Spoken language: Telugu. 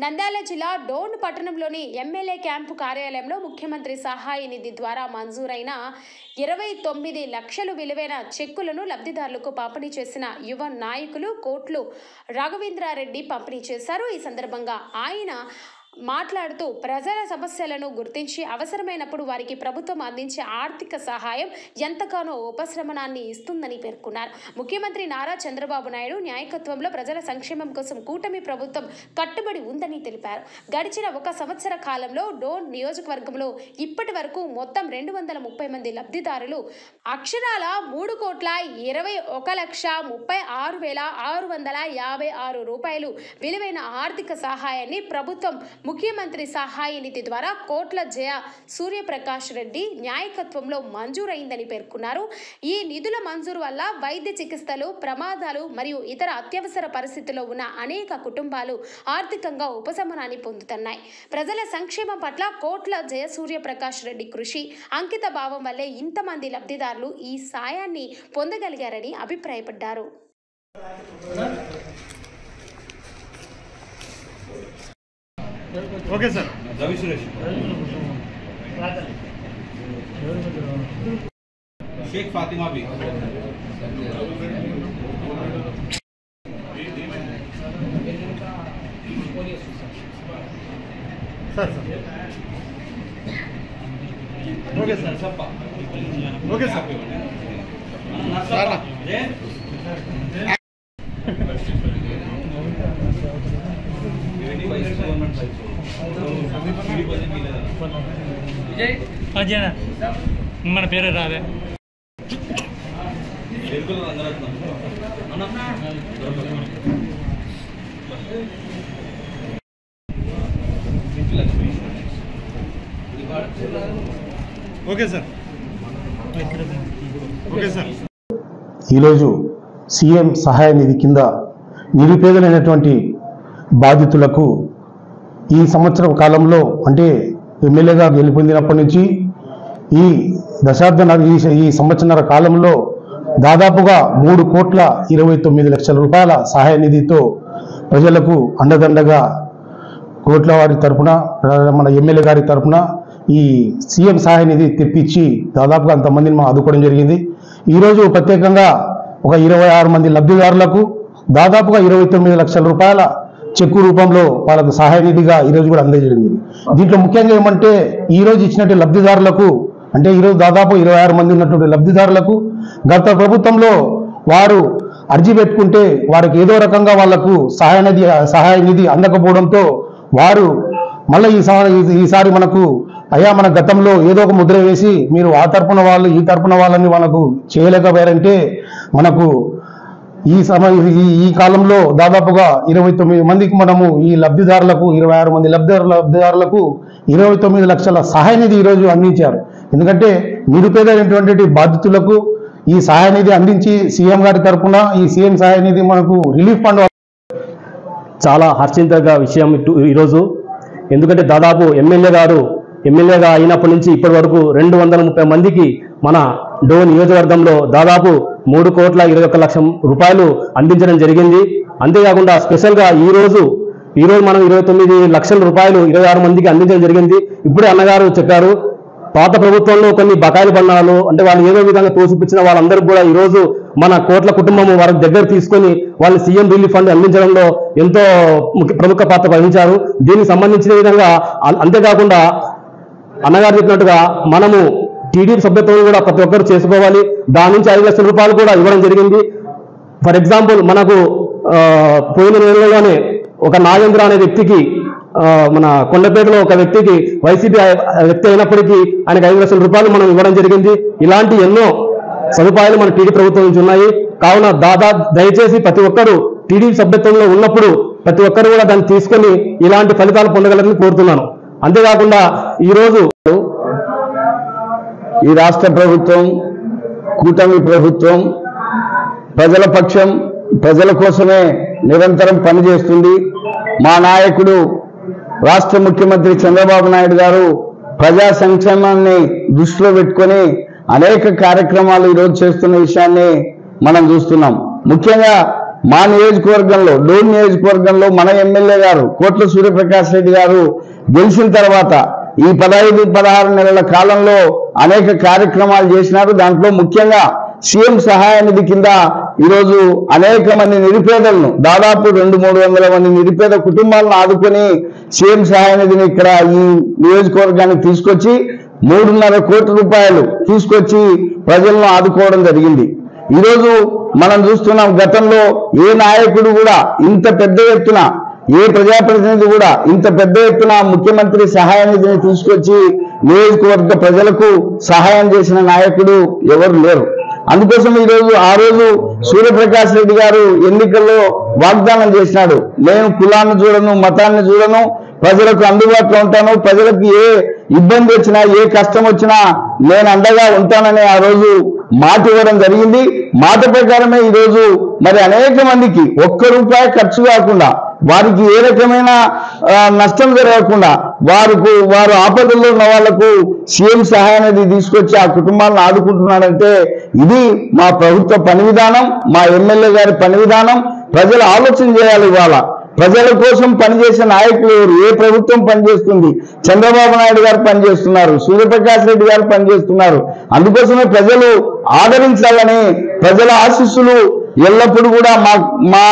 నంద్యాల జిల్లా డోన్ పట్టణంలోని ఎమ్మెల్యే క్యాంపు కార్యాలయంలో ముఖ్యమంత్రి సహాయ నిధి ద్వారా మంజూరైన 29 లక్షలు విలువైన చెక్కులను లబ్ధిదారులకు పంపిణీ చేసిన యువ నాయకులు కోట్లు రాఘవేంద్రారెడ్డి పంపిణీ చేశారు. ఈ సందర్భంగా ఆయన మాట్లాడుతూ ప్రజల సమస్యలను గుర్తించి అవసరమైనప్పుడు వారికి ప్రభుత్వం అందించే ఆర్థిక సహాయం ఎంతగానో ఉపశమనాన్ని ఇస్తుందని పేర్కొన్నారు. ముఖ్యమంత్రి నారా చంద్రబాబు నాయుడు నాయకత్వంలో ప్రజల సంక్షేమం కోసం కూటమి ప్రభుత్వం కట్టుబడి ఉందని తెలిపారు. గడిచిన 1 సంవత్సర కాలంలో డోన్ నియోజకవర్గంలో ఇప్పటి వరకు మొత్తం 230 మంది లబ్ధిదారులు అక్షరాల 3,21,36,656 రూపాయలు విలువైన ఆర్థిక సహాయాన్ని ప్రభుత్వం ముఖ్యమంత్రి సహాయ నిధి ద్వారా కోట్ల జయ సూర్యప్రకాష్ రెడ్డి నాయకత్వంలో మంజూరైందని పేర్కొన్నారు. ఈ నిధుల మంజూరు వల్ల వైద్య చికిత్సలు, ప్రమాదాలు మరియు ఇతర అత్యవసర పరిస్థితుల్లో ఉన్న అనేక కుటుంబాలు ఆర్థికంగా ఉపశమనాన్ని పొందుతున్నాయి. ప్రజల సంక్షేమం పట్ల కోట్ల జయ సూర్యప్రకాష్ రెడ్డి కృషి, అంకిత భావం వల్లే ఇంతమంది లబ్ధిదారులు ఈ సాయాన్ని పొందగలిగారని అభిప్రాయపడ్డారు. Okay sir. Ravi Suresh, Shaik Fatima Bi, sir. Okay sir. Okay sir. మన పేరు రాదే. Okay sir. Okay sir. ఈరోజు సీఎం సహాయ నిధి కింద నిరుపేదలైనటువంటి బాధితులకు ఈ సంవత్సరం కాలంలో అంటే ఎమ్మెల్యేగా గెలుపొందినప్పటి నుంచి ఈ ఈ సంవత్సరాల కాలంలో దాదాపుగా 3,29,00,000 రూపాయల సహాయ నిధితో ప్రజలకు అండదండగా కోట్ల వారి తరఫున, మన ఎమ్మెల్యే గారి తరఫున ఈ సీఎం సహాయ నిధి తెప్పించి దాదాపుగా అంతమందిని మనం ఆదుకోవడం జరిగింది. ఈరోజు ప్రత్యేకంగా ఒక 26 మంది లబ్ధిదారులకు దాదాపుగా 29 లక్షల రూపాయల చెక్కు రూపంలో వాళ్ళకు సహాయ నిధిగా ఈరోజు కూడా అందజేయడం. దీంట్లో ముఖ్యంగా ఏమంటే ఈరోజు ఇచ్చినట్టు లబ్ధిదారులకు అంటే ఈరోజు దాదాపు 26 మంది ఉన్నటువంటి లబ్ధిదారులకు గత ప్రభుత్వంలో వారు అర్జీ పెట్టుకుంటే వారికి ఏదో రకంగా వాళ్లకు సహాయ నిధి అందకపోవడంతో వారు మళ్ళీ ఈసారి మనకు అయ్యా మన గతంలో ఏదో ఒక ముద్ర వేసి మీరు ఆ తరపున వాళ్ళు ఈ తరపున వాళ్ళని మనకు చేయలేకపోయారంటే మనకు ఈ కాలంలో దాదాపుగా 29 మందికి మనము ఈ లబ్ధిదారులకు 26 మంది లబ్ధిదారులకు 29 లక్షల సహాయ నిధి ఈరోజు అందించారు. ఎందుకంటే నిరుపేదైనటువంటి బాధితులకు ఈ సహాయ నిధి అందించి సీఎం గారి తరఫున ఈ సీఎం సహాయ నిధి మనకు రిలీఫ్ ఫండ్ చాలా హర్షించదగ్గ విషయం ఈరోజు. ఎందుకంటే దాదాపు ఎమ్మెల్యేగా అయినప్పటి నుంచి ఇప్పటి వరకు 230 మందికి మన డోన్ నియోజకవర్గంలో దాదాపు 3,21,00,000 రూపాయలు అందించడం జరిగింది. అంతేకాకుండా స్పెషల్గా ఈరోజు మనం 29 లక్షల రూపాయలు 26 మందికి అందించడం జరిగింది. ఇప్పుడే అన్నగారు చెప్పారు, పాత ప్రభుత్వంలో కొన్ని బకాయిలు పన్నాలు అంటే వాళ్ళు ఏదో విధంగా తోసిపుచ్చిన వాళ్ళందరికీ కూడా ఈరోజు మన కోట్ల కుటుంబం వారి దగ్గర తీసుకొని వాళ్ళు సీఎం రిలీఫ్ ఫండ్ అందించడంలో ఎంతో ప్రముఖ పాత్ర వహించారు. దీనికి సంబంధించిన విధంగా అంతేకాకుండా అన్నగారు చెప్పినట్టుగా మనము టీడీపీ సభ్యత్వం కూడా ప్రతి ఒక్కరు చేసుకోవాలి. దాని నుంచి 5 లక్షల రూపాయలు కూడా ఇవ్వడం జరిగింది. ఫర్ ఎగ్జాంపుల్ మనకు పోయిన నెలలోనే ఒక నాగేంద్ర అనే వ్యక్తికి మన కొండపేటలో ఒక వ్యక్తికి వైసీపీ వ్యక్తి అయినప్పటికీ ఆయనకు 5 లక్షల రూపాయలు మనం ఇవ్వడం జరిగింది. ఇలాంటి ఎన్నో సదుపాయాలు మన టీడీ ప్రభుత్వం నుంచి ఉన్నాయి. కావున దయచేసి ప్రతి ఒక్కరూ టీడీపీ సభ్యత్వంలో ఉన్నప్పుడు ప్రతి ఒక్కరు కూడా దాన్ని తీసుకొని ఇలాంటి ఫలితాలు పొందగలరని కోరుతున్నాను. అంతేకాకుండా ఈరోజు ఈ రాష్ట్ర ప్రభుత్వం, కూటమి ప్రభుత్వం ప్రజల పక్షం, ప్రజల కోసమే నిరంతరం పనిచేస్తుంది. మా నాయకుడు రాష్ట్ర ముఖ్యమంత్రి చంద్రబాబు నాయుడు గారు ప్రజా సంక్షేమాన్ని దృష్టిలో పెట్టుకొని అనేక కార్యక్రమాలు ఈరోజు చేస్తున్న విషయాన్ని మనం చూస్తున్నాం. ముఖ్యంగా మా నియోజకవర్గంలో డోన్ నియోజకవర్గంలో మన ఎమ్మెల్యే గారు కోట్ల సూర్యప్రకాష్ రెడ్డి గారు గెలిచిన తర్వాత ఈ 15-16 నెలల కాలంలో అనేక కార్యక్రమాలు చేసినారు. దాంట్లో ముఖ్యంగా సీఎం సహాయ నిధి కింద ఈరోజు అనేక మంది నిరుపేదలను దాదాపు 200-300 మంది నిరుపేద కుటుంబాలను ఆదుకొని సీఎం సహాయ నిధిని ఇక్కడ ఈ నియోజకవర్గానికి తీసుకొచ్చి 3.5 కోట్ల రూపాయలు తీసుకొచ్చి ప్రజలను ఆదుకోవడం జరిగింది. ఈరోజు మనం చూస్తున్నాం, గతంలో ఏ నాయకుడు కూడా ఇంత పెద్ద ఎత్తున, ఏ ప్రజాప్రతినిధి కూడా ఇంత పెద్ద ఎత్తున ముఖ్యమంత్రి సహాయ నిధిని తీసుకొచ్చి నియోజకవర్గ ప్రజలకు సహాయం చేసిన నాయకుడు ఎవరు లేరు. అందుకోసం ఆ రోజు సూర్యప్రకాష్ రెడ్డి గారు ఎన్నికల్లో వాగ్దానం చేసినాడు, నేను కులాన్ని చూడను, మతాన్ని చూడను, ప్రజలకు అందుబాటులో ఉంటాను, ప్రజలకు ఏ ఇబ్బంది వచ్చినా ఏ కష్టం వచ్చినా నేను అండగా ఉంటానని ఆ రోజు మాట ఇవ్వడం జరిగింది. మాట ప్రకారమే ఈరోజు మరి అనేక మందికి ₹1 ఖర్చు కాకుండా, వారికి ఏ రకమైన నష్టం జరగకుండా వారు ఆపదల్లో ఉన్న వాళ్లకు సీఎం సహాయ నిధి తీసుకొచ్చి ఆ కుటుంబాలను ఆదుకుంటున్నాడంటే ఇది మా ప్రభుత్వ పని విధానం, మా ఎమ్మెల్యే గారి పని విధానం. ప్రజలు ఆలోచన చేయాలి. ఇవాళ ప్రజల కోసం పనిచేసే నాయకులు ఎవరు? ఏ ప్రభుత్వం పనిచేస్తుంది? చంద్రబాబు నాయుడు గారు పనిచేస్తున్నారు, సూర్యప్రకాష్ రెడ్డి గారు పనిచేస్తున్నారు. అందుకోసమే ప్రజలు ఆదరించాలని, ప్రజల ఆశీస్సులు ఎల్లప్పుడూ కూడా మా